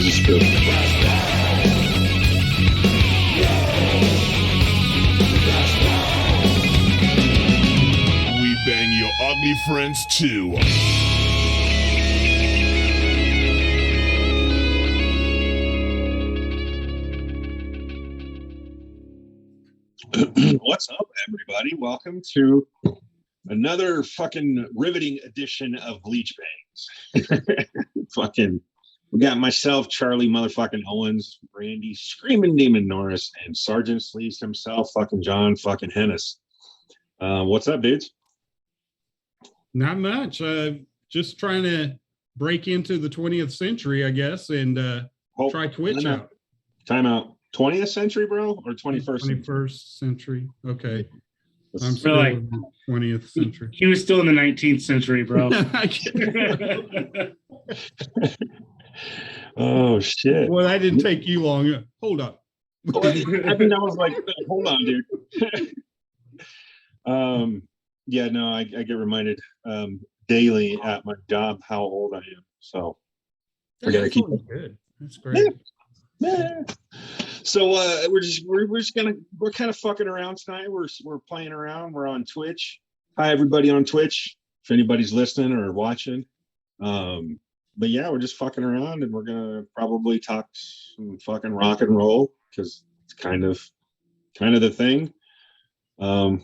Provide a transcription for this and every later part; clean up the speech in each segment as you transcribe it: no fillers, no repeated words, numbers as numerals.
is true. We bang your ugly friends too. What's up, everybody? Welcome to another fucking riveting edition of Bleach Bangs. Fucking, we got myself, Charlie motherfucking Owens, Randy, Screaming Demon Norris, and Sergeant Sleaze himself, fucking John fucking Hennis. What's up, dudes? Not much. Just trying to break into the 20th century, I guess, and try Twitch out. Time out. 20th century, bro, or 21st? 21st century. Okay. I'm So still like, in the 20th century. he was still in the 19th century, bro. Oh shit! Well, that didn't take you long. Hold up. I mean, I was like, hold on, dude. Yeah, no, I get reminded daily at my job how old I am. So I gotta keep it good. That's great. Yeah. So we're kind of fucking around tonight. We're playing around. We're on Twitch. Hi everybody on Twitch. If anybody's listening or watching. But yeah, we're just fucking around, and we're gonna probably talk some fucking rock and roll because it's kind of the thing.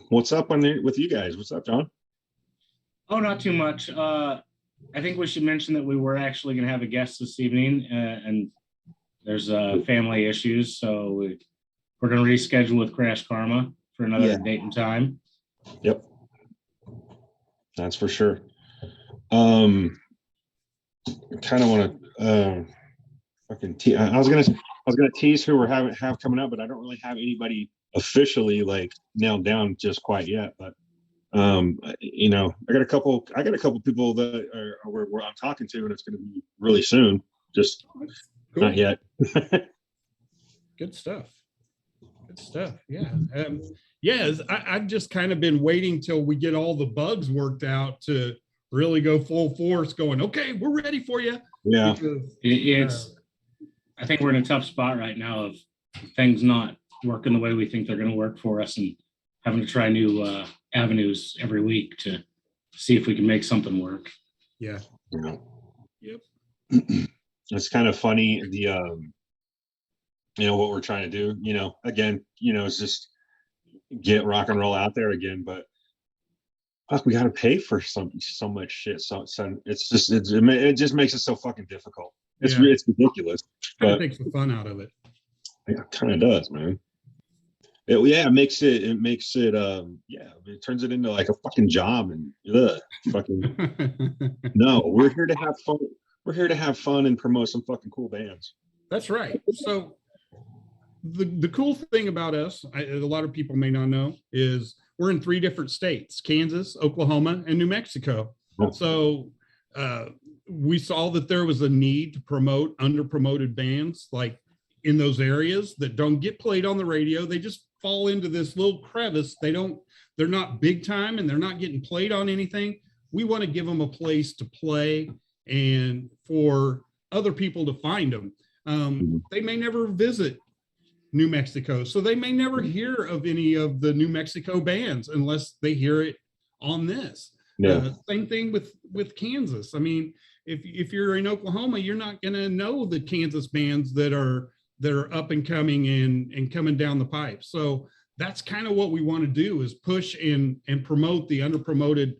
What's up with you guys? What's up, John? Oh, not too much. I think we should mention that we were actually going to have a guest this evening, and there's family issues, so we're going to reschedule with Crash Karma for another date and time. Yep, that's for sure. Kind of want to fucking I was gonna tease who we're have coming up, but I don't really have anybody officially like nailed down just quite yet. But you know, I got a couple people that are where I'm talking to, and it's going to be really soon. Just cool. Not yet. Good stuff. Yeah. Yes, I've just kind of been waiting till we get all the bugs worked out to really go full force going, okay, we're ready for you. Yeah. Because, I think we're in a tough spot right now of things not working the way we think they're going to work for us, and having to try new avenues every week to see if we can make something work. Yeah. Yep. It's kind of funny, the you know what we're trying to do, you know, again, you know, it's just get rock and roll out there again, but fuck, we got to pay for so much shit, so it's just it just makes it so fucking difficult. It's ridiculous. Kind of takes the fun out of it. Yeah, it kind of does, man. It makes it turns it into like a fucking job, and fucking no, we're here to have fun. We're here to have fun and promote some fucking cool bands. That's right. So the cool thing about us, a lot of people may not know, is we're in 3 different states: Kansas, Oklahoma, and New Mexico. Oh. So we saw that there was a need to promote underpromoted bands like in those areas that don't get played on the radio. They just fall into this little crevice. They're not big time, and they're not getting played on anything. We want to give them a place to play and for other people to find them. They may never visit New Mexico, so they may never hear of any of the New Mexico bands unless they hear it on this. Same thing with Kansas. I mean, if you're in Oklahoma, you're not going to know the Kansas bands that are up and coming and coming down the pipe. So that's kind of what we want to do, is push and promote the underpromoted,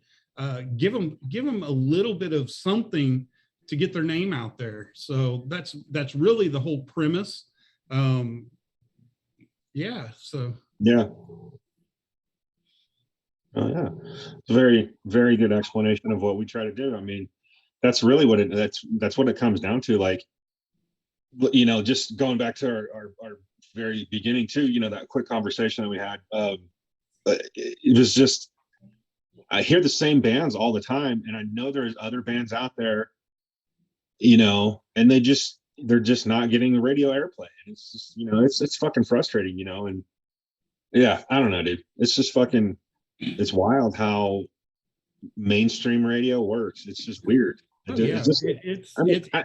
give them a little bit of something to get their name out there. So that's really the whole premise. Yeah. Oh yeah, it's a very, very good explanation of what we try to do. I mean, that's really what that's what it comes down to. Like, you know, just going back to our very beginning too, you know, that quick conversation that we had, it was just, I hear the same bands all the time, and I know there's other bands out there, you know, and they're just not getting the radio airplay. And it's just, you know, it's fucking frustrating, you know. And yeah, I don't know, dude. It's just fucking, it's wild how mainstream radio works. It's just weird. It's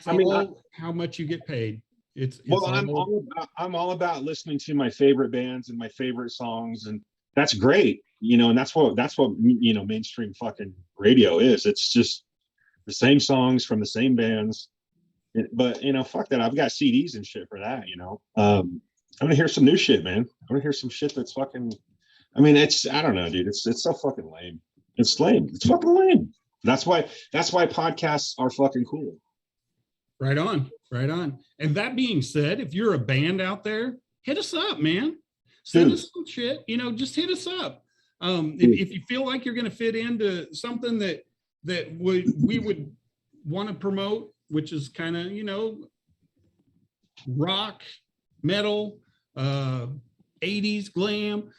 all how much you get paid. It's Well, all I'm all about listening to my favorite bands and my favorite songs, and that's great, you know, and that's what you know, mainstream fucking radio is. It's just the same songs from the same bands. But you know, fuck that. I've got CDs and shit for that, you know. I'm gonna hear some new shit, man. I'm gonna hear some shit that's fucking. I mean, I don't know, dude. It's so fucking lame. It's lame. It's fucking lame. That's why podcasts are fucking cool. right on, right on. And that being said, if you're a band out there, hit us up, man. Send us some shit. You know, just hit us up. If you feel like you're going to fit into something that we would want to promote, which is kind of, you know, rock, metal, 80s glam,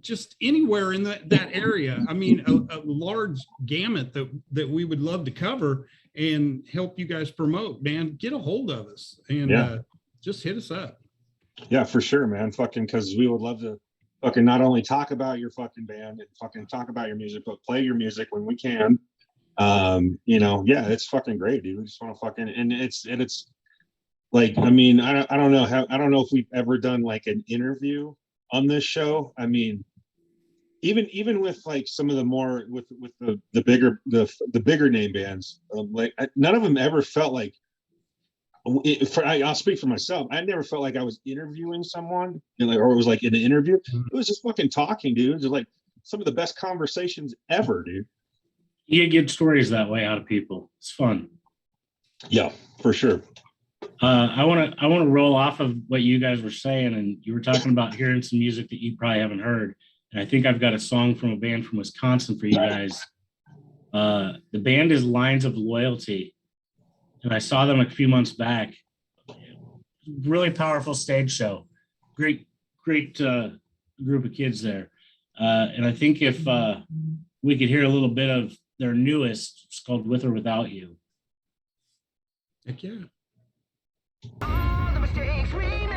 just anywhere in that area. I mean, a large gamut that we would love to cover and help you guys promote, man. Get a hold of us and just hit us up. Yeah, for sure, man. Fucking, because we would love to fucking not only talk about your fucking band and fucking talk about your music, but play your music when we can. You know, yeah, it's fucking great, dude. We just want to fucking, and it's like, I mean, I don't know I don't know if we've ever done like an interview on this show. I mean, even with like some of the more with the bigger name bands, like none of them ever felt like. I'll speak for myself. I never felt like I was interviewing someone, you know, or it was like in an interview. It was just fucking talking, dude. Just like some of the best conversations ever, dude. You get good stories that way out of people. It's fun. Yeah, for sure. I want to roll off of what you guys were saying, and you were talking about hearing some music that you probably haven't heard. And I think I've got a song from a band from Wisconsin for you guys. The band is Lines of Loyalty, and I saw them a few months back. Really powerful stage show. Great group of kids there. And I think if we could hear a little bit of their newest, it's called With or Without You. Heck yeah. All the mistakes we made.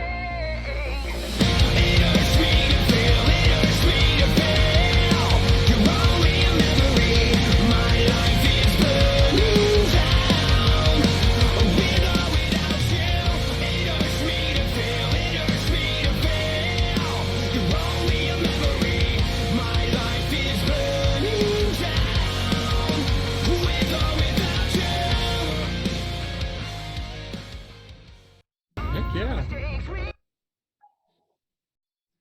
Heck yeah.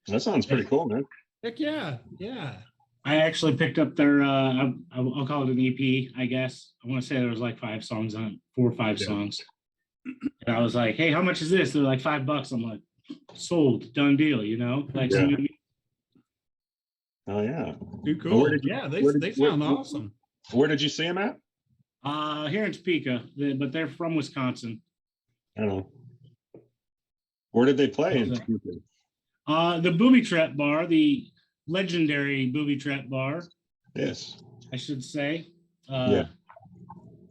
That sounds pretty cool, man. Heck yeah. Yeah. I actually picked up their, I'll call it an EP, I guess. I want to say there was like 5 songs on it, 4 or 5 songs. And I was like, hey, how much is this? They're like $5. I'm like, sold, done deal, you know? Like, Yeah. Oh yeah. Too cool. Yeah, They sound awesome. Where did you see them at? Here in Topeka, but they're from Wisconsin. I don't know. Where did they play? The Booby Trap Bar, the legendary Booby Trap Bar, Yes. I should say. Yeah.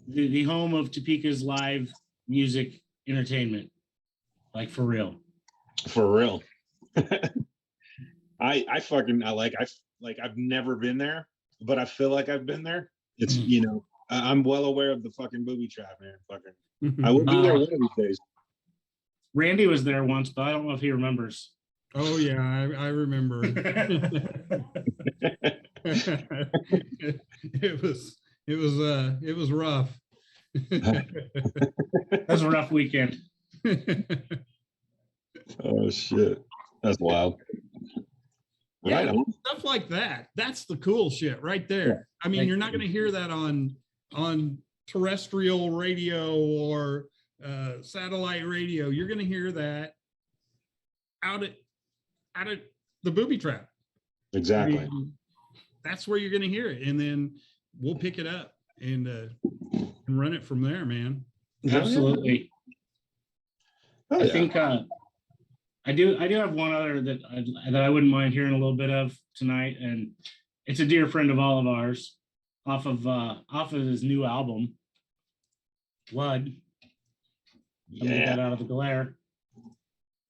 The home of Topeka's live music entertainment, like for real. For real. I've never been there, but I feel like I've been there. It's, you know, I'm well aware of the fucking Booby Trap, man. Fucking, I will be there one of these days. Randy was there once, but I don't know if he remembers. Oh yeah, I remember. It was rough. That was a rough weekend. Oh shit, that's wild. Yeah, Right on. stuff like that. That's the cool shit right there. Yeah. I mean, you're not going to hear that on terrestrial radio or satellite radio. You're going to hear that out at the Booby Trap. Exactly. I mean, that's where you're going to hear it, and then we'll pick it up and run it from there, man. Absolutely. Oh, I yeah. think I do have one other that I wouldn't mind hearing a little bit of tonight, and it's a dear friend of all of ours, off of his new album, Blood. Let me get that out of the glare.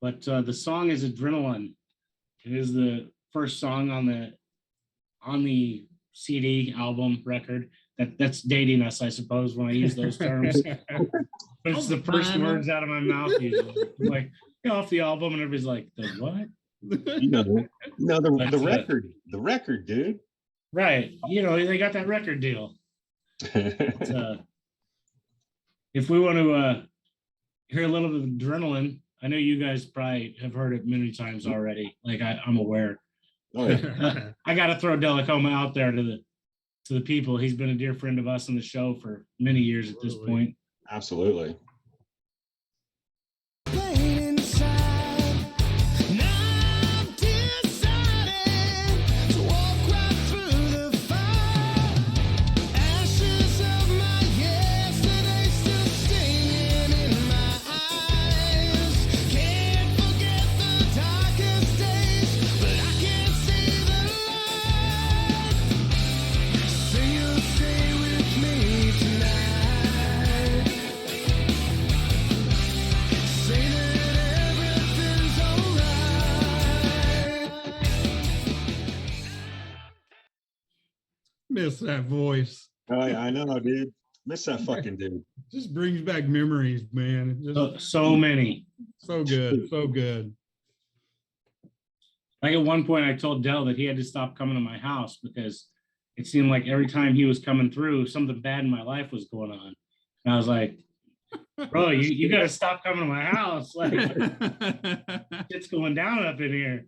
But the song is Adrenaline. It is the first song on the CD album record. That's dating us, I suppose, when I use those terms. but it's the first words out of my mouth usually. I'm like, get off the album, and everybody's like, the what? You know, the But, record, dude. right. They got that record deal. But, if we want to hear a little bit of adrenaline, I know you guys probably have heard it many times already. Like I'm aware. Oh yeah. I got to throw Delacoma out there to the people. He's been a dear friend of us on the show for many years at this point. Absolutely. Miss that voice. Oh yeah, I know, dude. Miss that fucking dude. Just brings back memories, man. Just So many. so good, so good. Like at one point, I told Del that he had to stop coming to my house because it seemed like every time he was coming through, something bad in my life was going on. And I was like, bro, you got to stop coming to my house. Like, it's going down up in here.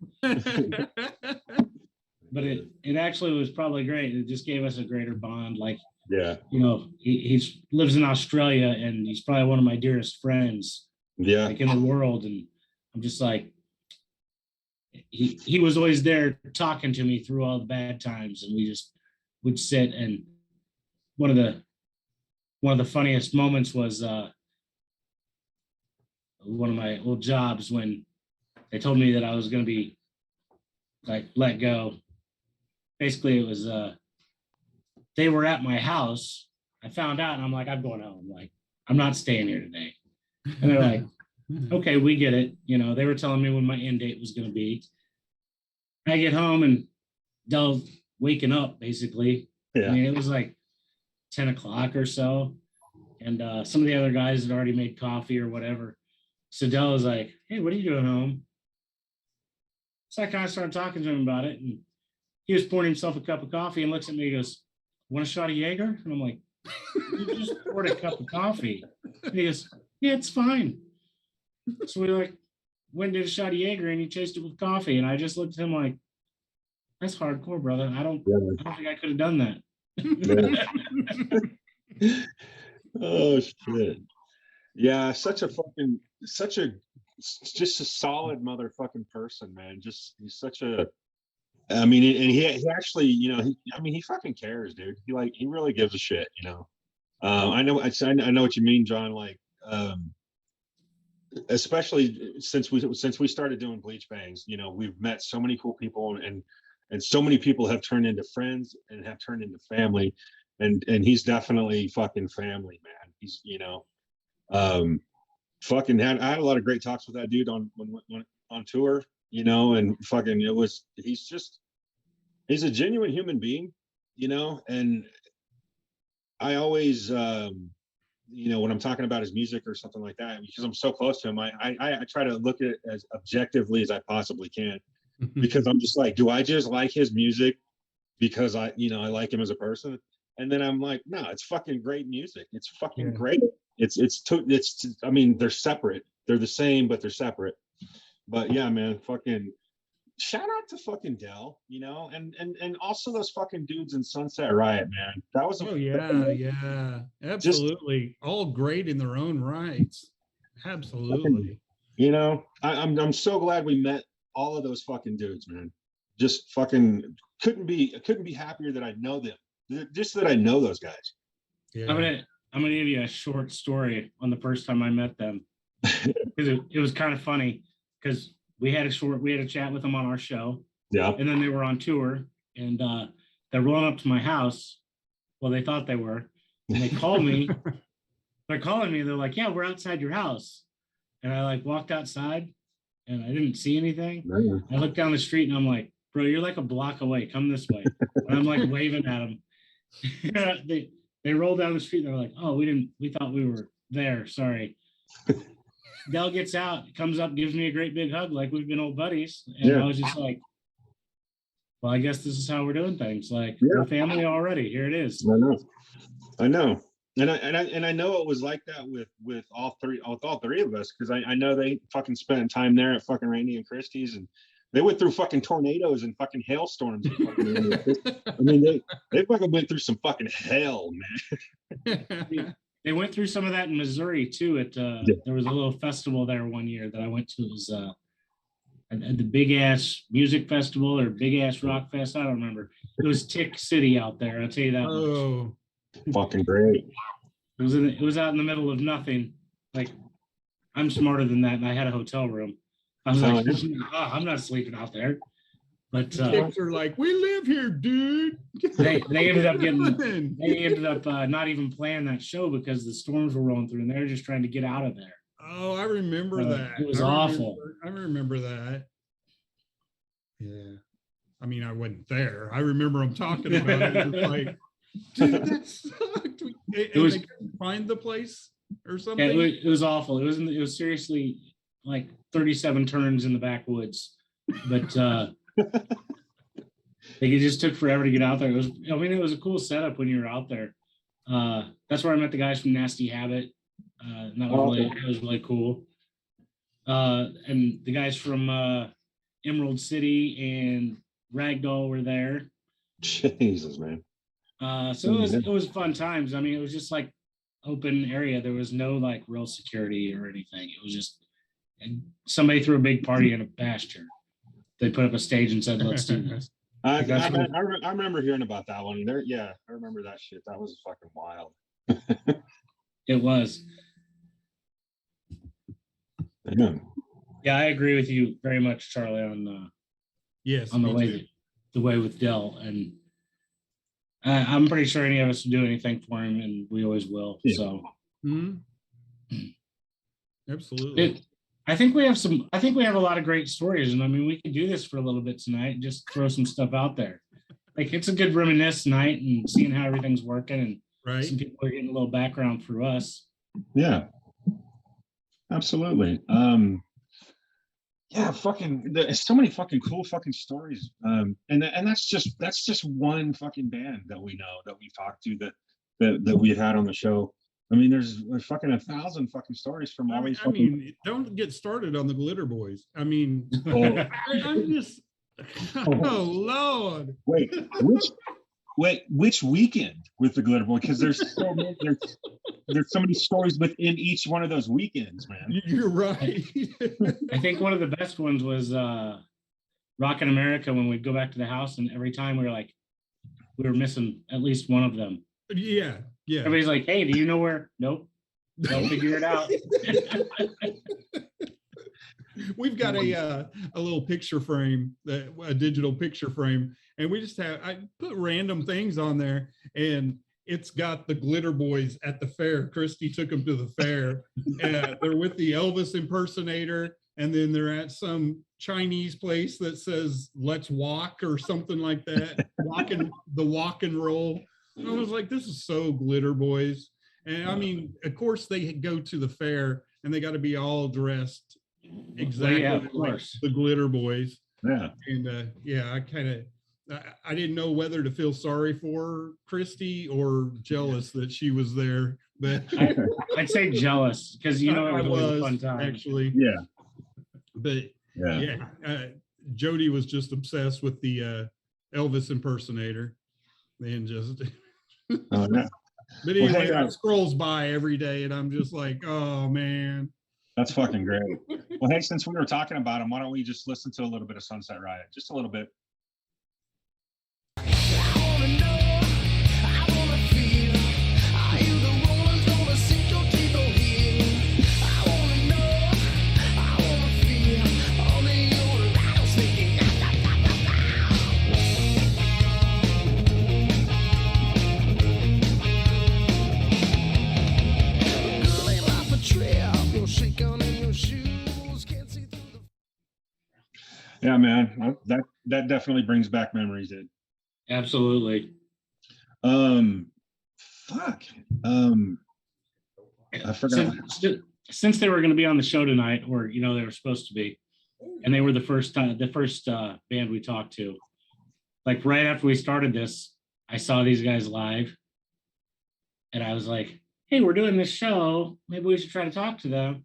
But it actually was probably great. It just gave us a greater bond. Like, Yeah. He lives in Australia, and he's probably one of my dearest friends, Yeah. like in the world. And I'm just like, he was always there talking to me through all the bad times, and we just would sit. And one of the funniest moments was one of my old jobs when they told me that I was going to be like let go. Basically, it was they were at my house. I found out, and I'm like, I'm going home. Like, I'm not staying here today. And they're like, okay, we get it. They were telling me when my end date was going to be. I get home, and Dell's waking up, basically. Yeah. I mean, it was like 10 o'clock or so. And some of the other guys had already made coffee or whatever. So Dell was like, hey, what are you doing home? So I kind of started talking to him about it. And he was pouring himself a cup of coffee and looks at me and goes, want a shot of Jaeger? And I'm like, you just poured a cup of coffee. And he goes, yeah, it's fine. So we went and did a shot of Jaeger, and he chased it with coffee. And I just looked at him like, that's hardcore, brother. I don't think I could have done that. Yeah. Oh shit. Yeah, just a solid motherfucking person, man. He's such a, I mean, and he actually, he fucking cares, dude. He really gives a shit, I know what you mean, John. Like, especially since we started doing Bleach Bangs, we've met so many cool people, and so many people have turned into friends and have turned into family, and he's definitely fucking family, man. He's, fucking I had a lot of great talks with that dude on tour, and fucking he's a genuine human being, and I always, when I'm talking about his music or something like that, because I'm so close to him, I try to look at it as objectively as I possibly can, because I'm just like, do I just like his music because I like him as a person? And then I'm like, no, it's fucking great music. It's fucking great. I mean, they're separate. They're the same, but they're separate. But yeah, man, fucking shout out to fucking Dell, and also those fucking dudes in Sunset Riot, man. That was yeah, absolutely. All great in their own rights. Absolutely. I'm so glad we met all of those fucking dudes, man. Just fucking couldn't be happier that I know them. Just that I know those guys. Yeah. I'm gonna give you a short story on the first time I met them, because it was kind of funny, because we had a chat with them on our show. Yeah. And then they were on tour, and they're rolling up to my house. Well, they thought they were, and they called me. They're calling me. They're like, yeah, we're outside your house. And I walked outside, and I didn't see anything. No. I looked down the street, and I'm like, bro, you're like a block away. Come this way. And I'm like waving at them. They roll down the street, and they're like, oh, we thought we were there. Sorry. Dell gets out, comes up, gives me a great big hug, like we've been old buddies. And Yeah. I was just like, well, I guess this is how we're doing things. Like Yeah. we're family already. Here it is. I know. And I know it was like that with all three of us, because I know they fucking spent time there at fucking Randy and Christie's, and they went through fucking tornadoes and fucking hailstorms. And fucking Randy and Christie's. I mean, they fucking went through some fucking hell, man. They went through some of that in Missouri too. There was a little festival there one year that I went to. It was at the big ass music festival or big ass rock fest. I don't remember. It was Tick City out there. I'll tell you that much. Oh, Fucking great. It was out in the middle of nothing. Like I'm smarter than that, and I had a hotel room. I was like, oh, I'm not sleeping out there. But Ticks are like, we live here, dude. they ended up not even playing that show because the storms were rolling through, and they were just trying to get out of there. Oh, I remember that. It was awful. I remember that. Yeah. I mean, I wasn't there. I remember them talking about it. It was like, dude, that sucked. They couldn't find the place or something. Yeah, it was awful. It was seriously like 37 turns in the backwoods, but it just took forever to get out there. It was a cool setup when you were out there. That's where I met the guys from Nasty Habit. And that was really cool. And the guys from Emerald City and Ragdoll were there. Jesus, man. So it was fun times. I mean, it was just like open area. There was no like real security or anything. It was just somebody threw a big party in a pasture. They put up a stage and said, "Let's do this." I remember hearing about that one. I remember that shit. That was fucking wild. It was. Yeah, I agree with you very much, Charlie, on yes, on the way with Dell, and I'm pretty sure any of us would do anything for him, and we always will. Yeah. So, absolutely. I think we have a lot of great stories, and I mean, we could do this for a little bit tonight and just throw some stuff out there. Like it's a good reminisce night and seeing how everything's working, and some people are getting a little background through us. Yeah, absolutely. Yeah, fucking. There's so many fucking cool fucking stories. And that's just one fucking band that we know, that we've talked to, that we've had on the show. I mean, there's fucking 1,000 fucking stories from all these. I mean, don't get started on the Glitter Boys. I mean, I'm just. Oh Lord! Which weekend with the Glitter Boy? Because there's so many stories within each one of those weekends, man. You're right. I think one of the best ones was Rockin' America, when we'd go back to the house, and every time we were missing at least one of them. Yeah. Everybody's like, "Hey, do you know where?" Nope. Don't figure it out. We've got a little picture frame, a digital picture frame, and I put random things on there, and it's got the Glitter Boys at the fair. Christy took them to the fair, and they're with the Elvis impersonator, and then they're at some Chinese place that says "Let's walk" or something like that. Walk and roll. And I was like, this is so Glitter Boys. And I mean, of course they go to the fair and they got to be all dressed exactly like the Glitter Boys. Yeah. And I didn't know whether to feel sorry for Christy or jealous that she was there. But I'd say jealous, because it was a fun time. Actually. Yeah. But Jody was just obsessed with the Elvis impersonator, and just. Oh, yeah. But anyway, that scrolls by every day, and I'm just like, oh man, that's fucking great. Well, hey, since we were talking about him, why don't we just listen to a little bit of Sunset Riot, just a little bit. Yeah, man, that definitely brings back memories, dude. Absolutely. Fuck. I forgot. Since they were going to be on the show tonight, or they were supposed to be, and they were the first band we talked to. Like right after we started this, I saw these guys live, and I was like, "Hey, we're doing this show. Maybe we should try to talk to them."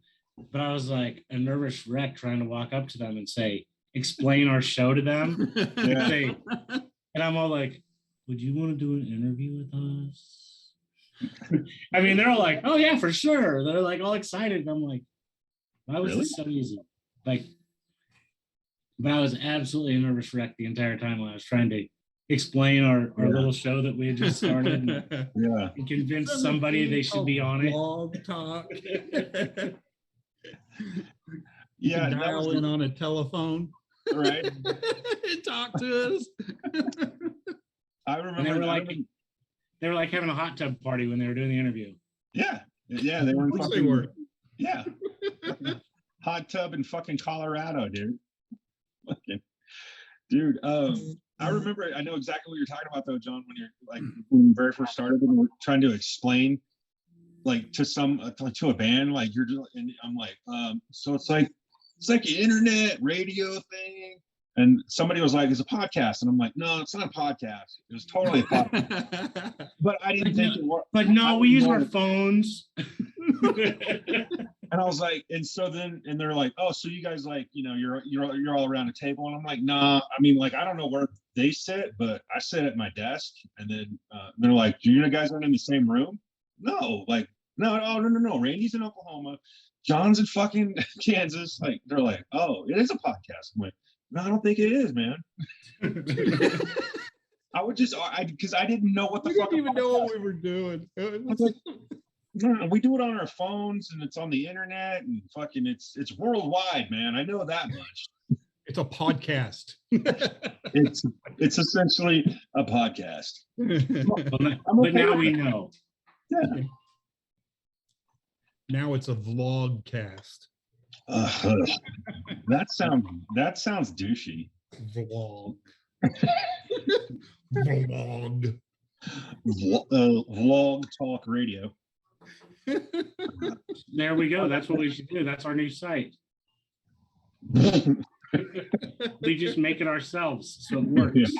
But I was like a nervous wreck trying to walk up to them and explain our show to them. Yeah. And I'm all like, "Would you want to do an interview with us?" I mean, they're all like, "Oh yeah, for sure." They're like all excited. And I'm like, "Why was Really? this so easy?" But I was absolutely a nervous wreck the entire time when I was trying to explain our little show that we had just started and convince somebody they should be on it. Blog talk. Yeah, Dial in on a telephone. Right. And talk to us. I And remember they were like having a hot tub party when they were doing the interview. Yeah, they were in Of course fucking, they were. yeah, hot tub in fucking Colorado, dude. Fucking, dude. I remember. I know exactly what you're talking about, though, John. When you're like when you very first started, and we're trying to explain, like to a band, like you're just, and I'm like, so it's like an internet radio thing. And somebody was like, "It's a podcast," and I'm like, "No, it's not a podcast. It was totally a podcast." But I didn't think it was. Like, no, we use our phones. And I was like, and so then, and they're like, "Oh, so you guys like, you're all around a table?" And I'm like, "Nah, I mean, like, I don't know where they sit, but I sit at my desk." And then they're like, "You guys aren't in the same room?" No, like, no. Randy's in Oklahoma, John's in fucking Kansas. Like, they're like, "Oh, it is a podcast." I'm like, "No, I don't think it is, man." I would just, because I didn't know what the fuck. We didn't even know what we were doing. It was like, no, we do it on our phones and it's on the internet and fucking it's worldwide, man. I know that much. It's a podcast. It's essentially a podcast. But now we know. Yeah. Now it's a vlog cast. That sounds douchey. Vlog. Vlog. Vlog talk radio. There we go. That's what we should do. That's our new site. We just make it ourselves, so it works.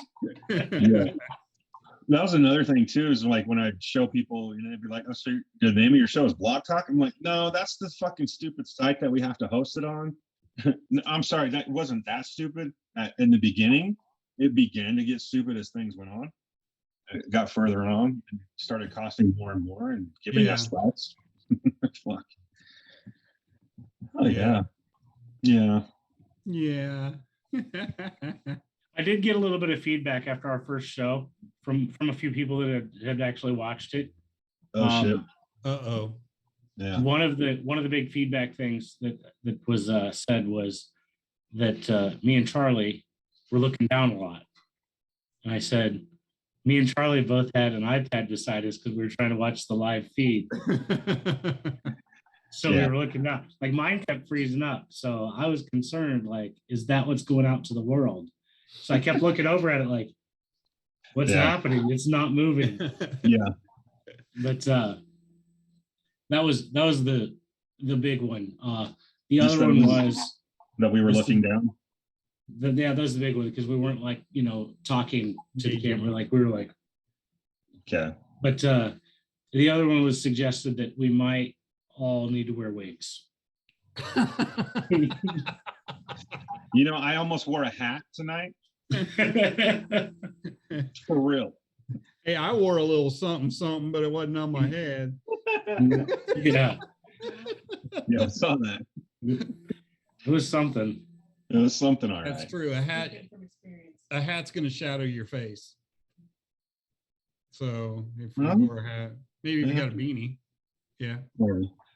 Yeah. That was another thing too, is like when I show people, they'd be like, "Oh, so the name of your show is Blog Talk?" I'm like, "No, that's the fucking stupid site that we have to host it on." I'm sorry, that wasn't that stupid in the beginning. It began to get stupid as things went on. It got further on and started costing more and more and giving us less. Fuck. Oh yeah. Yeah. Yeah. I did get a little bit of feedback after our first show from a few people that had actually watched it. Oh shit. Uh-oh. Yeah. One of the big feedback things that was said was that me and Charlie were looking down a lot. And I said, me and Charlie both had an iPad beside us because we were trying to watch the live feed. So we were looking down. Like mine kept freezing up. So I was concerned, like, is that what's going out to the world? So I kept looking over at it like, what's happening? It's not moving. Yeah. But that was the big one. The other one was that we were looking down. That was the big one because we weren't like, talking to the camera. Like we were like, okay. But the other one was suggested that we might all need to wear wigs. I almost wore a hat tonight. For real. Hey, I wore a little something, but it wasn't on my head. Yeah. Yeah, I saw that. It was something. It was something, all right. That's true. A hat's going to shadow your face. So if you wore a hat, maybe if you got a beanie. Yeah.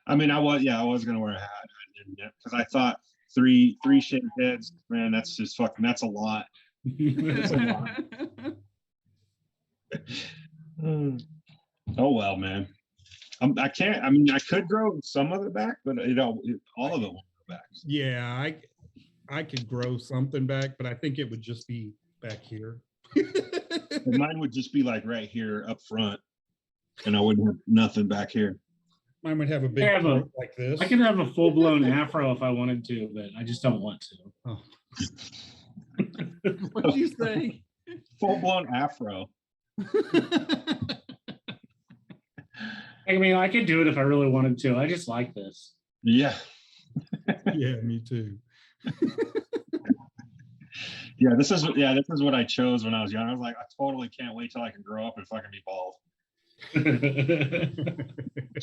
I mean, I was going to wear a hat. I didn't, because I thought three shaved heads, man, that's just fucking, that's a lot. That's a lot. Oh, well, man. I could grow some of it back, but all of it won't go back. Yeah, I could grow something back, but I think it would just be back here. Mine would just be like right here up front, and I wouldn't have nothing back here. Mine would have a big I have a- throat like this. I could have a full blown afro if I wanted to, but I just don't want to. Oh. What'd you say? Full blown afro. I mean, I could do it if I really wanted to. I just like this. Yeah. Yeah, me too. This is what I chose when I was young. I was like, I totally can't wait till I can grow up and fucking be bald.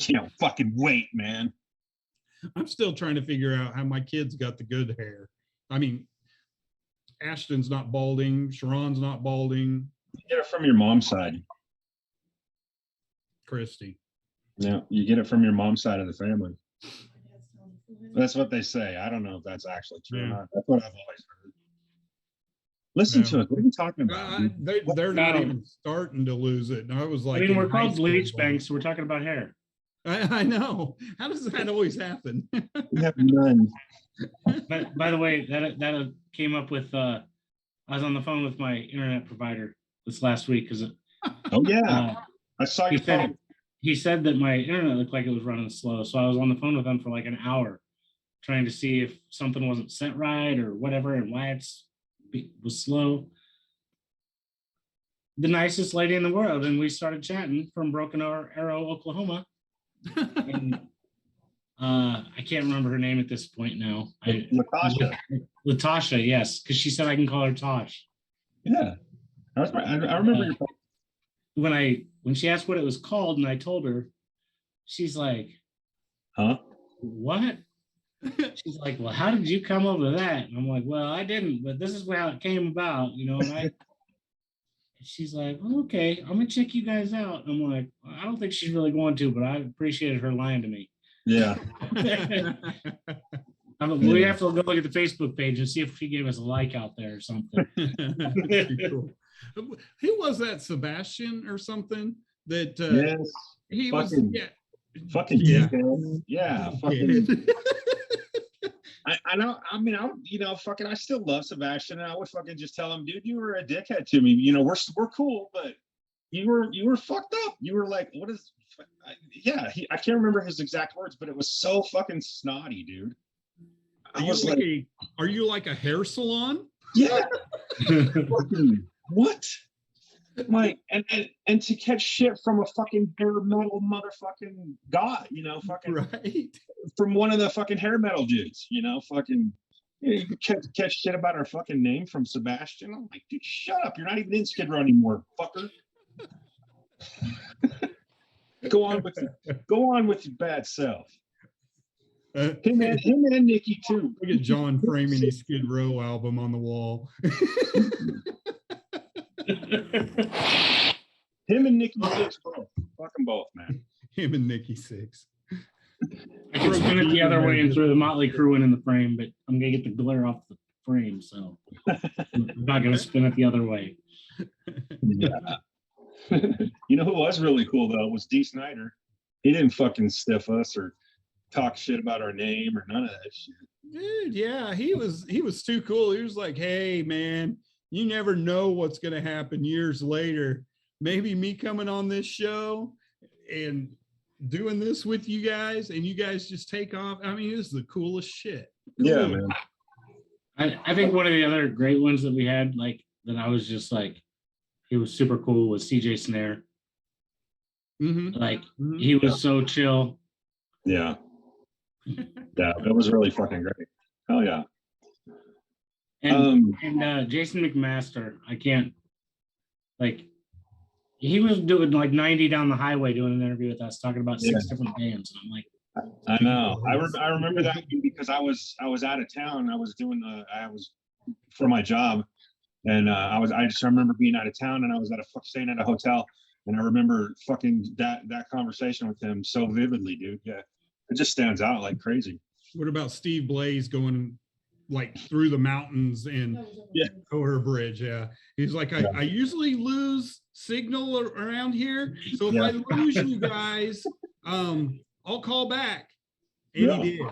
Can't fucking wait, man. I'm still trying to figure out how my kids got the good hair. I mean, Ashton's not balding. Sharon's not balding. You get it from your mom's side. Christy. Yeah, you get it from your mom's side of the family. That's what they say. I don't know if that's actually true or Yeah. not. That's what I've always heard. Listen No. to it. What are you talking about? dude? They're not No. even starting to lose it. And I was like, I mean, in we're high called school. bleach banks, so we're talking about hair. I know. How does that always happen? We have none. But by the way, that came up with. I was on the phone with my internet provider this last week because Oh yeah, I saw he your said phone. he said that my internet looked like it was running slow. So I was on the phone with him for like an hour, trying to see if something wasn't set right or whatever, and why it was slow. The nicest lady in the world, and we started chatting from Broken Arrow, Oklahoma. And, I can't remember her name at this point now. Latasha. Latasha, yes, because she said I can call her Tosh. Yeah, I remember your phone. When she asked what it was called, and I told her, she's like, Huh? "What?" She's like, "Well, how did you come up with that?" And I'm like, "Well, I didn't, but this is how it came about, you know." And she's like, "Well, okay, I'm gonna check you guys out." I'm like, well, I don't think she's really going to, but I appreciated her lying to me. Yeah. We have to go look at the Facebook page and see if she gave us a like out there or something. Cool. Who was that? Sebastian or something? That Yes. he Fucking- was. Yeah. Fucking Yeah. dickhead. Yeah. Fucking. I know. I mean, fucking. I still love Sebastian, and I would fucking just tell him, dude, you were a dickhead to me. You know, we're cool, but you were fucked up. You were like, what is? Yeah, I can't remember his exact words, but it was so fucking snotty, dude. I was like, are you like a hair salon? yeah. Fucking, what? Like, and to catch shit from a fucking hair metal motherfucking god, you know, fucking Right. from one of the fucking hair metal dudes, you know, fucking. You catch shit about our fucking name from Sebastian. I'm like, dude, shut up. You're not even in Skid Row anymore, fucker. Go on with your bad self. Him and Nikki too. Look at John framing his Skid Row album on the wall. Him and Nikki Six both. Fuck them both, man. Him and Nikki Six. I can spin it the other way and throw the Motley Crue in the frame, but I'm gonna get the glare off the frame, so I'm not gonna spin it the other way. Yeah. You know who was really cool though was D. Snyder. He didn't fucking stiff us or talk shit about our name or none of that shit. Dude, yeah, he was too cool. He was like, hey man, you never know what's gonna happen years later. Maybe me coming on this show and doing this with you guys, and you guys just take off. I mean, it was the coolest shit. Yeah, man. I think one of the other great ones that we had, like that I was just like, he was super cool, was CJ Snare. Mm-hmm. Like he was so chill. Yeah. Yeah, it was really fucking great. Hell yeah. And Jason McMaster, I can't, like, he was doing like 90 down the highway doing an interview with us, talking about six different bands. And I'm like, I know. I remember that because I was out of town. I was for my job, and I just remember being out of town, and I was staying at a hotel, and I remember fucking that conversation with him so vividly, dude. Yeah, it just stands out like crazy. What about Steve Blaze going like through the mountains and Coher Bridge? Yeah, he's like, I usually lose signal around here, so if I lose you guys, I'll call back. And he did.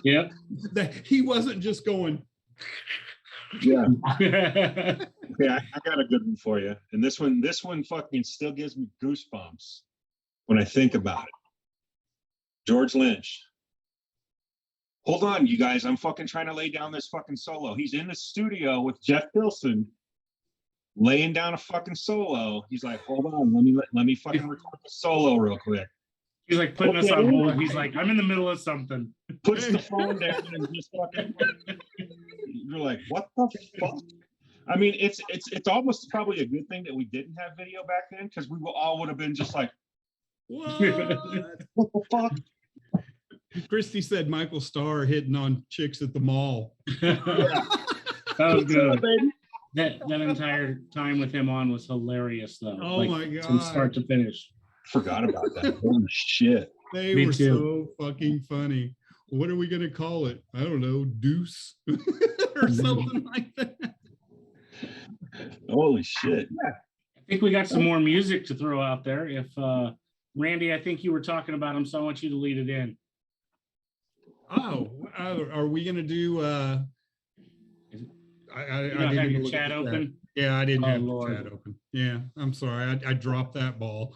Yeah. yeah. He wasn't just going. Yeah. Yeah, I got a good one for you. And this one fucking still gives me goosebumps. when I think about it. George Lynch. Hold on, you guys. I'm fucking trying to lay down this fucking solo. He's in the studio with Jeff Pilson, laying down a fucking solo. He's like, hold on, let me fucking record the solo real quick. He's like putting us on hold. He's like, I'm in the middle of something. Puts the phone down and just fucking. You're like, what the fuck? I mean, it's almost probably a good thing that we didn't have video back then, because we all would have been just like, What? what the fuck? Christy said Michael Starr hitting on chicks at the mall. That was good. That entire time with him on was hilarious, though. Oh my God. From start to finish. Forgot about that. Holy shit. They Me were too. so fucking funny. What are we gonna call it? I don't know, deuce or something like that. Holy shit. I think we got some more music to throw out there. If Randy, I think you were talking about him, so I want you to lead it in. Oh, are we gonna do? I You don't have didn't your look at chat the open. Yeah, I didn't Oh, have Lord. the chat open. Yeah, I'm sorry. I dropped that ball.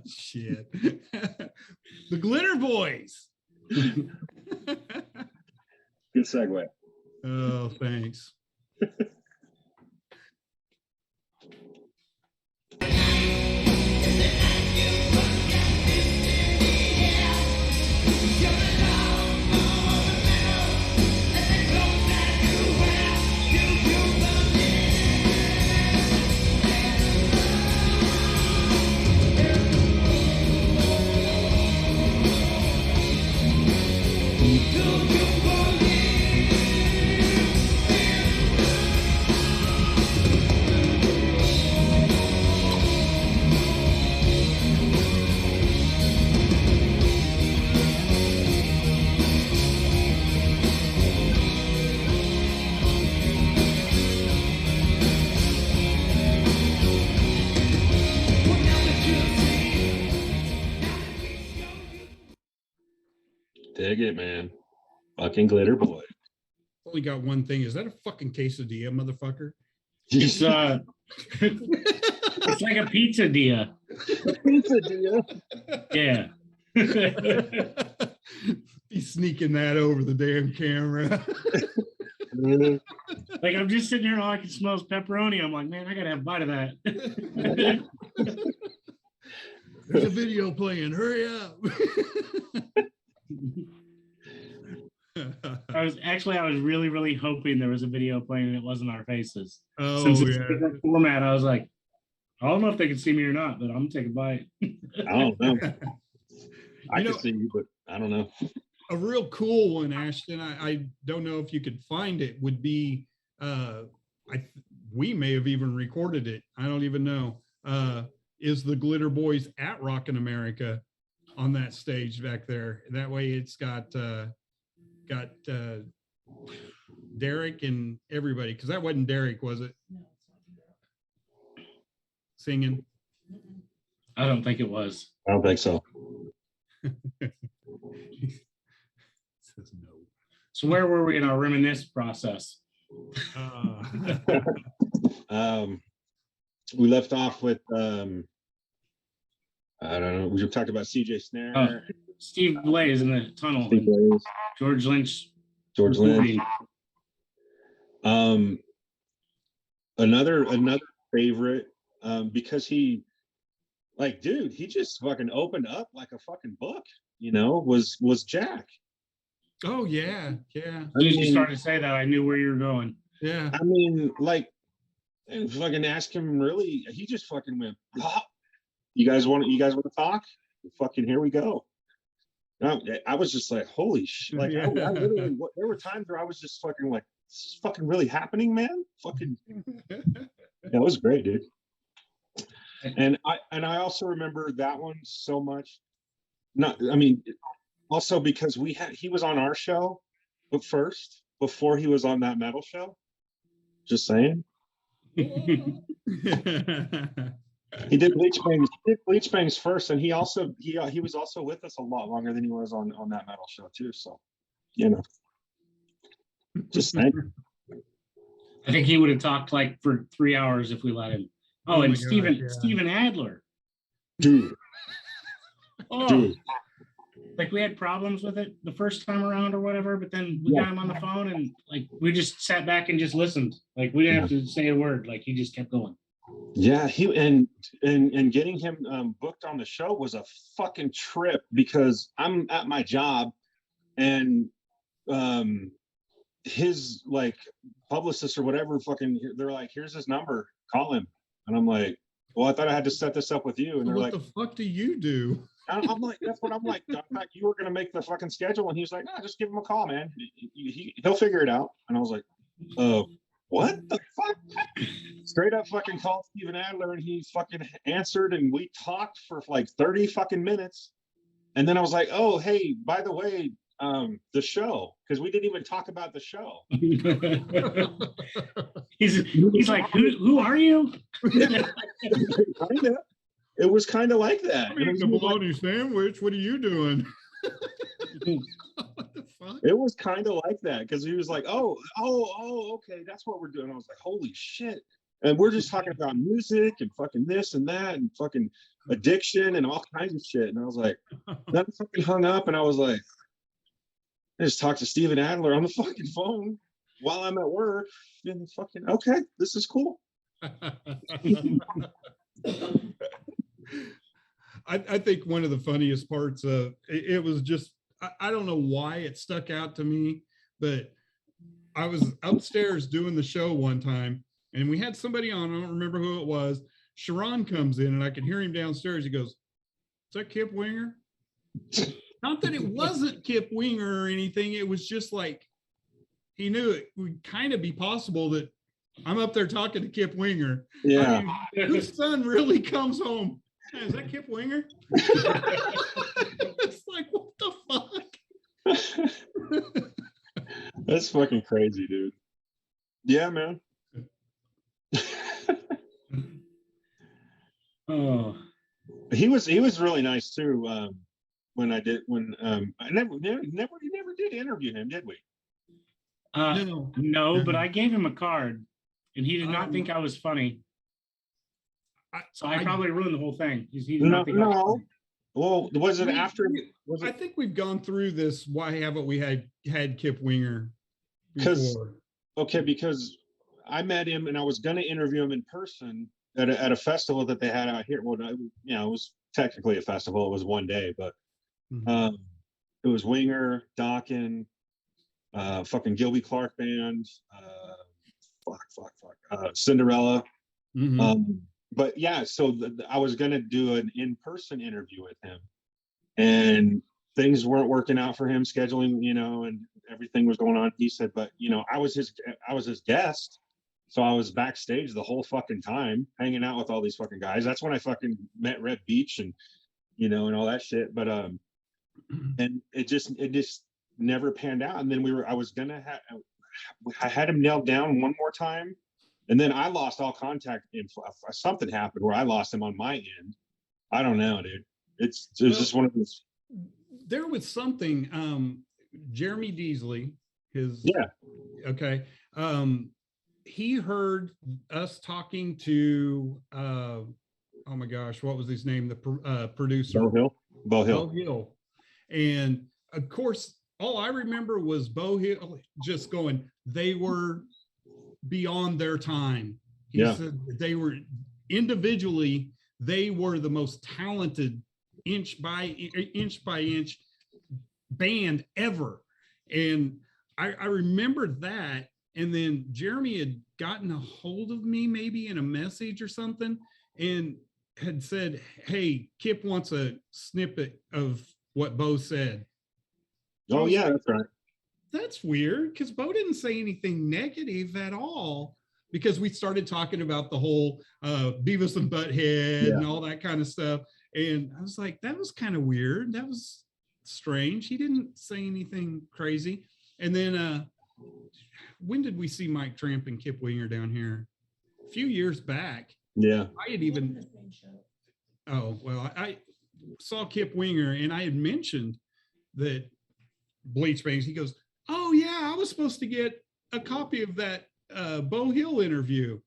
Shit. The Glitter Boys. Good segue. Oh, thanks. Dig it, man. Fucking Glitter Boy. Only got one thing. Is that a fucking quesadilla, motherfucker? It's it's like a pizza dia. Pizza, dear. Yeah. He's sneaking that over the damn camera. Like I'm just sitting here, all I can smell is pepperoni. I'm like, man, I gotta have a bite of that. There's a video playing. Hurry up. I was really, really hoping there was a video playing and it wasn't our faces. Oh, Since it's yeah. a different format, I was like, I don't know if they can see me or not, but I'm gonna take a bite. I don't know. I You know- can see you, but I don't know. A real cool one, Ashton. I don't know if you could find it. Would be we may have even recorded it. I don't even know. Is the Glitter Boys at Rockin' America on that stage back there? That way, it's got Derek and everybody. Because that wasn't Derek, was it? Singing. I don't think it was. I don't think so. Says no. So where were we in our reminisce process? We left off with I don't know. We talked about CJ Snare, Steve Blaze in the tunnel. Steve Blaze, George Lynch. George Lynch. recording. Another favorite, because he, like, dude, he just fucking opened up like a fucking book, was Jack. Oh yeah, yeah, As soon as you started to say that, I knew where you were going. yeah. I mean, like, and fucking ask him, really, he just fucking went, "Ah, you guys want to talk? Fucking here we go." I was just like, holy shit. Like, I literally, there were times where I was just fucking like, this is fucking really happening, man. Fucking, that was great, dude. And I also remember that one so much. Also because he was on our show, but first, before he was on that metal show. Just saying. He did Bleach Bangs first, and he was also with us a lot longer than he was on that metal show too. So, just saying. I think he would have talked like for 3 hours if we let him. Oh, my and gosh, yeah. Steven Adler. Dude, Oh, dude. like we had problems with it the first time around or whatever, but then we Yeah. got him on the phone and like we just sat back and just listened. Like we didn't have to say a word. Like he just kept going. Yeah, he and getting him booked on the show was a fucking trip because I'm at my job and his like publicist or whatever fucking they're like, here's his number, call him. And I'm like, well, I thought I had to set this up with you. And they're What like, the fuck do you do? I'm like, that's what I'm like. I thought you were gonna make the fucking schedule, and he's like, no, just give him a call, man. He'll figure it out. And I was like, what the fuck? Straight up fucking called Steven Adler, and he fucking answered, and we talked for like 30 fucking minutes. And then I was like, oh, hey, by the way, the show, because we didn't even talk about the show. he's like, who are you? Kinda. It was kind of like that. I'm eating a bologna sandwich. What are you doing? What the fuck? It was kind of like that because he was like, oh, okay, that's what we're doing. I was like, holy shit. And we're just talking about music and fucking this and that and fucking addiction and all kinds of shit. And I was like, then I fucking hung up and I was like, I just talked to Steven Adler on the fucking phone while I'm at work. And fucking, okay, this is cool. I think one of the funniest parts of it was just, I don't know why it stuck out to me, but I was upstairs doing the show one time and we had somebody on, I don't remember who it was. Sharon comes in and I could hear him downstairs. He goes, is that Kip Winger? Not that it wasn't Kip Winger or anything. It was just like, he knew it would kind of be possible that I'm up there talking to Kip Winger. Yeah. I mean, whose son really comes home? Hey, is that Kip Winger? It's like, what the fuck? That's fucking crazy, dude. Yeah, man. Oh, He was really nice too. When I never did interview him, did we? no, but I gave him a card and he did not think I was funny. So I probably ruined the whole thing. He did not think I was funny. Well, was it after? I think we've gone through this. Why haven't we had Kip Winger before? Because I met him and I was going to interview him in person at a festival that they had out here. Well, it was technically a festival. It was one day, but it was Winger, Dawkins, fucking Gilby Clark Band, Cinderella. Mm-hmm. But yeah, so I was going to do an in-person interview with him and things weren't working out for him scheduling, and everything was going on. He said, but I was his guest. So I was backstage the whole fucking time hanging out with all these fucking guys. That's when I fucking met Red Beach and and all that shit. But and it just never panned out. And then I had him nailed down one more time. And then I lost all contact. Something happened where I lost him on my end. I don't know, dude. It was just one of those. There was something. Jeremy Deasley, okay. He heard us talking to. Oh my gosh, what was his name? The producer. Bo Hill. And of course, all I remember was Bo Hill just going. They were beyond their time. He said they were individually, they were the most talented inch by inch band ever. And I remembered that. And then Jeremy had gotten a hold of me maybe in a message or something and had said, hey, Kip wants a snippet of what Bo said. Oh yeah, that's right. That's weird because Bo didn't say anything negative at all because we started talking about the whole Beavis and Butthead and all that kind of stuff. And I was like, that was kind of weird. That was strange. He didn't say anything crazy. And then when did we see Mike Tramp and Kip Winger down here? A few years back. Yeah. I had even, I saw Kip Winger and I had mentioned that Bleach Bangs, he goes, oh yeah, I was supposed to get a copy of that Bo Hill interview.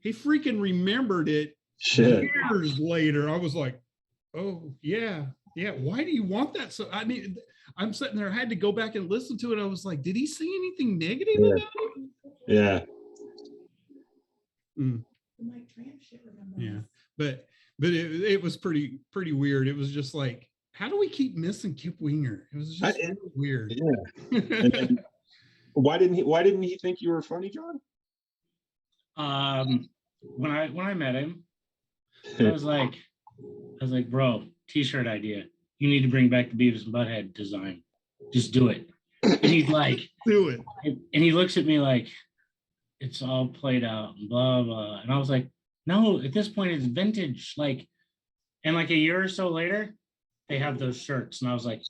he freaking remembered it Shit. years later. I was like, oh yeah. Why do you want that? So I mean, I'm sitting there, I had to go back and listen to it. I was like, did he say anything negative Yeah. about it? Yeah. Yeah. But it was pretty weird. It was just like, how do we keep missing Kip Winger? It was just really weird. Yeah. And then, why didn't he think you were funny, John? When I met him, I was like, bro, t-shirt idea. You need to bring back the Beavis and Butthead design. Just do it. And he's like, Do it. and he looks at me like, it's all played out and blah, blah. And I was like, no, at this point it's vintage. Like, and like a year or so later, they have those shirts. And I was like,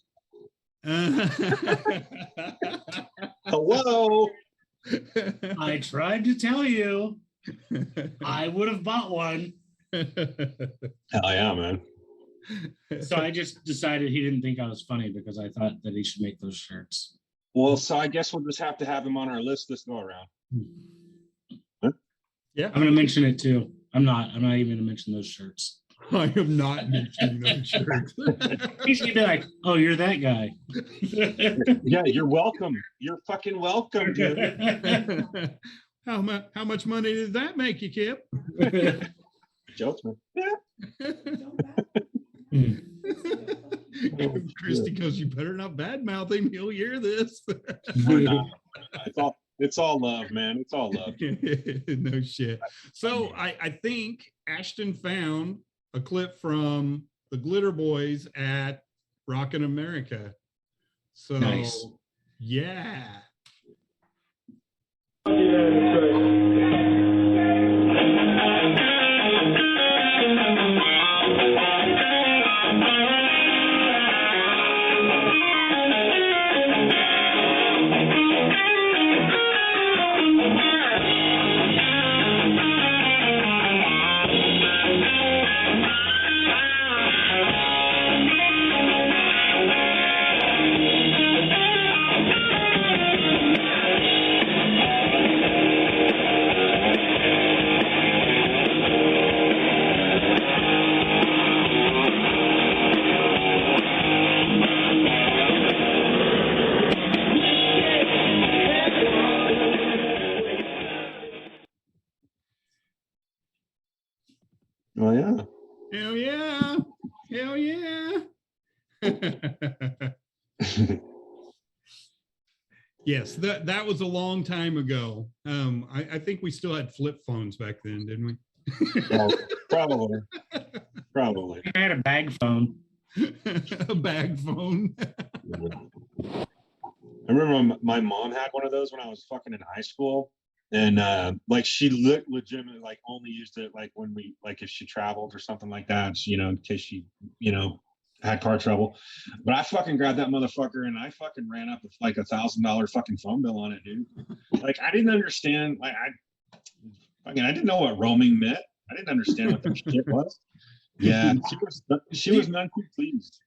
Hello. I tried to tell you, I would have bought one. Hell yeah, man. So I just decided he didn't think I was funny because I thought that he should make those shirts. Well, so I guess we'll just have to have him on our list this go around. Yeah. I'm gonna mention it too. I'm not even gonna mention those shirts. I am not mentioning those shirts. He's gonna be like, oh, you're that guy. Yeah, you're welcome. You're fucking welcome, dude. How much money did that make you, Kip? Jokes, man. Yeah. Christy goes, you better not badmouth him. He'll hear this. It's all love, man. It's all love. No shit. So I think Ashton found a clip from the Glitter Boys at Rockin' America. So Nice. Yeah. Oh yeah. Hell yeah. Hell yeah. Yes, that was a long time ago. I think we still had flip phones back then, didn't we? Well, probably. Probably. I had a bag phone. A bag phone. I remember my mom had one of those when I was fucking in high school. And like she legitimately like only used it like when we like if she traveled or something like that, you know, in case she, you know, had car trouble. But I fucking grabbed that motherfucker and I fucking ran up with like $1,000 fucking phone bill on it, dude. Like I didn't understand. Like I didn't know what roaming meant. I didn't understand what that shit was. Yeah, she was none too pleased.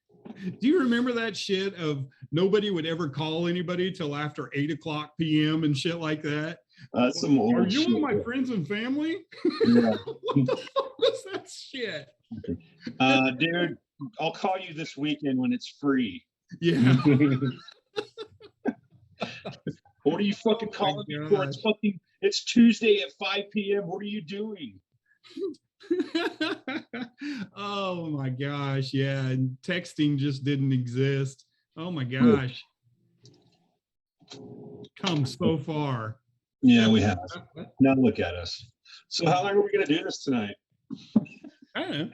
Do you remember that shit of nobody would ever call anybody till after 8:00 p.m. and shit like that? Some old Are you shit. with my friends and family? Yeah. What the fuck was that shit? Dude, I'll call you this weekend when it's free. Yeah. What are you fucking calling me for? It's Tuesday at 5 p.m. What are you doing? Oh my gosh, yeah, and texting just didn't exist. Oh my gosh. Come so far. Yeah, we have. Now look at us. So how long are we gonna do this tonight? I don't know.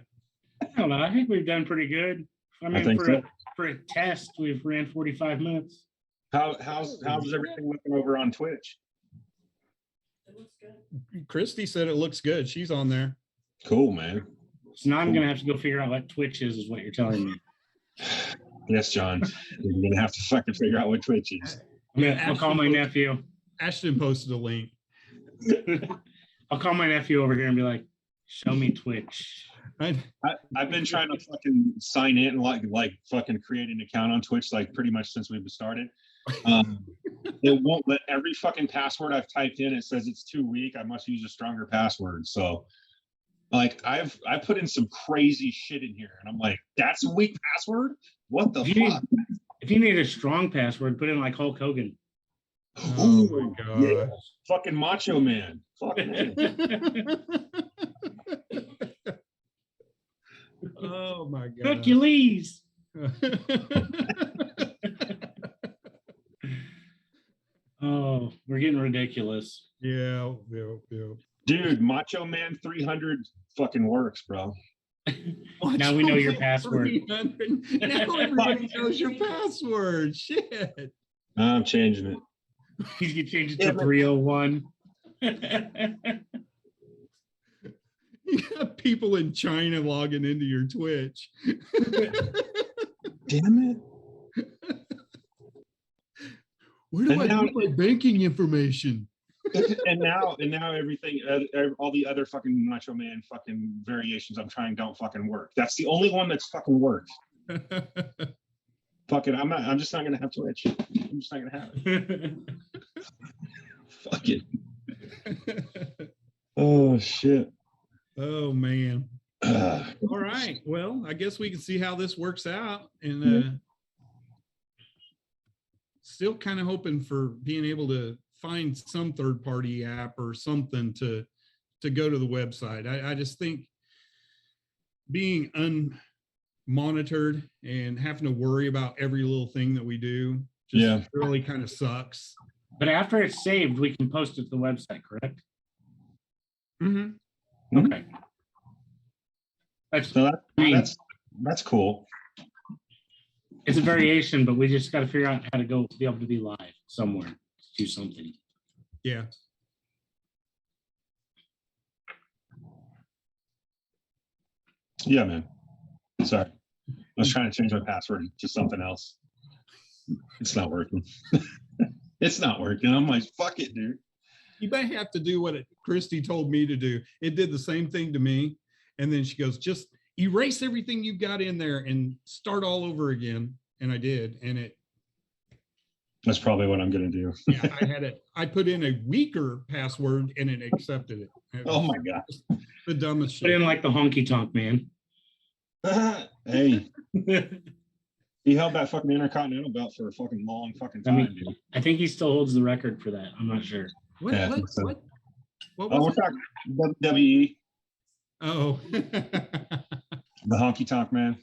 I don't know. I think we've done pretty good. I mean, think so. for a test, we've ran 45 minutes. How's everything looking over on Twitch? Christy said it looks good. She's on there. Cool, man. So now I'm gonna have to go figure out what Twitch is what you're telling me. Yes, John. You're gonna have to fucking figure out what Twitch is. I'll call my nephew. Ashton posted a link. I'll call my nephew over here and be like, "Show me Twitch." I've been trying to fucking sign in and like fucking create an account on Twitch like pretty much since we've started. It won't let every fucking password I've typed in. It says it's too weak. I must use a stronger password. So, like, I put in some crazy shit in here, and I'm like, that's a weak password. What the If you fuck? if you need a strong password, put in like Hulk Hogan. Oh my Yeah. gosh. Fucking Macho Man. Fucking A. Oh my god. Hercules. Oh, we're getting ridiculous. Yeah. Dude, Macho Man 300 fucking works, bro. Now we know your password. 300. Now everybody knows your password. Shit. I'm changing it. He's gonna change it Yeah, to but- 301. You got people in China logging into your Twitch. Damn it. Where do And I now- put my banking information? and now everything, all the other fucking Macho Man fucking variations I'm trying don't fucking work. That's the only one that's fucking worked. Fuck it. I'm just not gonna have Twitch. I'm just not gonna have it. Fuck it. Oh shit. Oh man. Ugh. All right. Well, I guess we can see how this works out. And still kind of hoping for being able to find some third-party app or something to go to the website. I just think being unmonitored and having to worry about every little thing that we do just really kind of sucks. But after it's saved, we can post it to the website, correct? Mm-hmm. Okay. So that's cool. It's a variation, but we just got to figure out how to go be able to be live somewhere, do something. Yeah. Yeah, man. Sorry. I was trying to change my password to something else. It's not working. It's not working. I'm like, fuck it, dude. You may have to do what Christy told me to do. It did the same thing to me. And then she goes, just erase everything you've got in there and start all over again. And I did. And That's probably what I'm gonna do. yeah, I put in a weaker password and it accepted it. Oh my god. The dumbest Put shit. in like the honky tonk man. Hey, he held that fucking Intercontinental belt for a fucking long fucking I time, mean, dude. I think he still holds the record for that. I'm not sure. What, Yeah, I what, think so. what, what Oh, we're was it? talking WWE, Oh. the honky tonk man.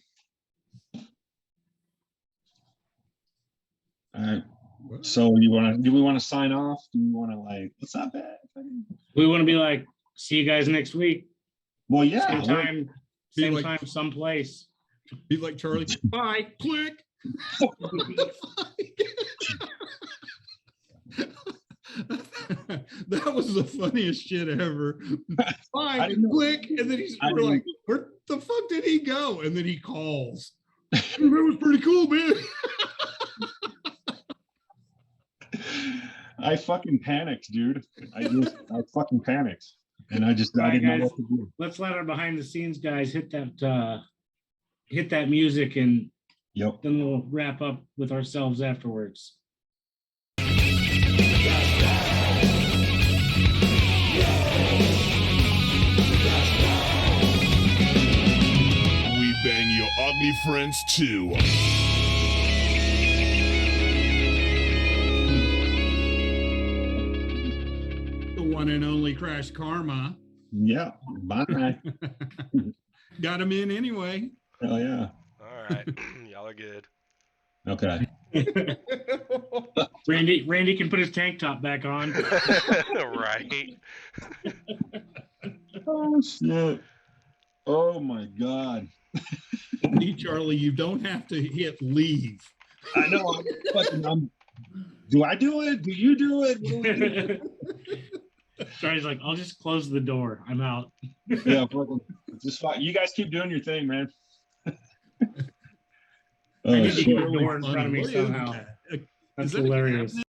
All right. So do we want to sign off? Do we want to like, what's up, bad? We want to be like, see you guys next week. Well, yeah. Same time, Be same like- time, someplace. Be like Charlie. Bye. Click. That was the funniest shit ever. Bye. didn't know- Click. And then I we're like, didn't- where the fuck did he go? And then he calls. That was pretty cool, man. I fucking panicked, dude. I fucking panicked. And I didn't Right, know guys. what to do. Let's let our behind the scenes guys hit that music, and Yep. then we'll wrap up with ourselves afterwards. We bang your ugly friends too. The one and only Crash Karma. Yeah. Bye. Got him in anyway. Hell yeah. All right. Y'all are good. Okay. Randy can put his tank top back on. Right. Oh shit. Oh my god. See, Charlie, you don't have to hit leave. I know. Do I do it? Do you do it? What do we do? Charlie's like, I'll just close the door. I'm out. Yeah, fucking- just fine. You guys keep doing your thing, man. I need to shit. keep a door in front of me What is somehow. that? That's Is that a hilarious. cabinet?